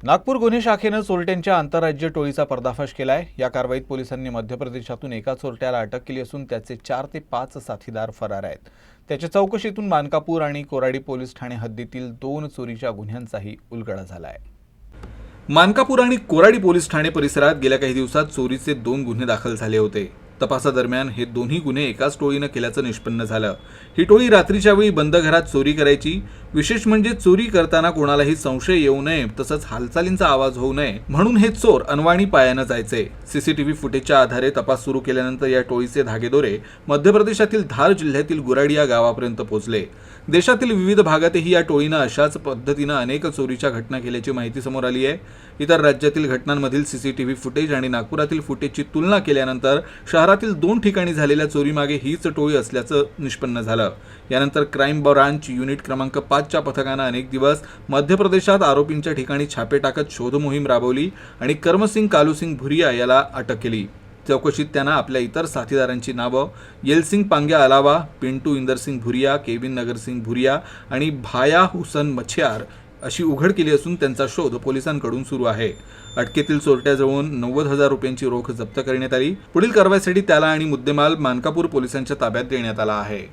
नागपूर गुन्हे शाखेनं चोरट्यांच्या आंतरराज्य टोळीचा पर्दाफाश केलाय। या कारवाईत पोलिसांनी मध्य प्रदेशातून एका चोरट्याला अटक केली असून त्याचे 4 ते 5 साथीदार फरार आहेत। त्याच्या चौकशीतून मानकापूर आणि कोराडी पोलीस ठाणे हद्दीतील 2 चोरीच्या गुन्ह्यांचाही उलगडा झालाय। मानकापूर आणि कोराडी पोलीस ठाणे परिसरात गेल्या काही दिवसात चोरीचे 2 गुन्हे दाखल झाले होते। तपासादरम्यान हे दोन्ही गुन्हे एकाच टोळीनं केल्याचं निष्पन्न झालं। ही टोळी रात्रीच्या वेळी बंद घरात चोरी करायची। विशेष म्हणजे चोरी करताना कोणालाही संशय येऊ नये, तसंच हालचालींचा आवाज होऊ नये म्हणून हे चोर अनवाणी पायानं जायचे। सीसीटीव्ही फुटेजच्या आधारे तपास सुरू केल्यानंतर या टोळीचे धागेदोरे मध्य प्रदेशातील धार जिल्ह्यातील गुराडी या गावापर्यंत पोहोचले। देशातील विविध भागातही या टोळीनं अशाच पद्धतीनं अनेक चोरीच्या घटना केल्याची माहिती समोर आली आहे। इतर राज्यातील घटनांमधील सीसीटीव्ही फुटेज आणि नागपुरातील फुटेजची तुलना केल्यानंतर शहरातील 2 ठिकाणी झालेल्या चोरीमागे हीच टोळी असल्याचं निष्पन्न झालं। यानंतर क्राईम ब्रांच युनिट क्रमांक 5च्या पथकानं अनेक दिवस मध्य प्रदेशात आरोपींच्या ठिकाणी छापे टाकत शोध मोहीम राबवली आणि कर्मसिंग कालूसिंग भुरिया याला अटक केली। चौकशीत त्यांना आपल्या इतर साथीदारांची नावं येलसिंग पांग्या अलावा, पिंटू इंदरसिंग भुरिया, केविन नगरसिंग भुरिया आणि भाया हुसन मछियार अशी उघड केली असून त्यांचा शोध पोलिसांकडून सुरू आहे। अटकेतील चोरट्याजवळून 90,000 रुपयांची रोख जप्त करण्यात आली। पुढील कारवाईसाठी त्याला आणि मुद्देमाल मानकापूर पोलिसांच्या ताब्यात देण्यात आला आहे।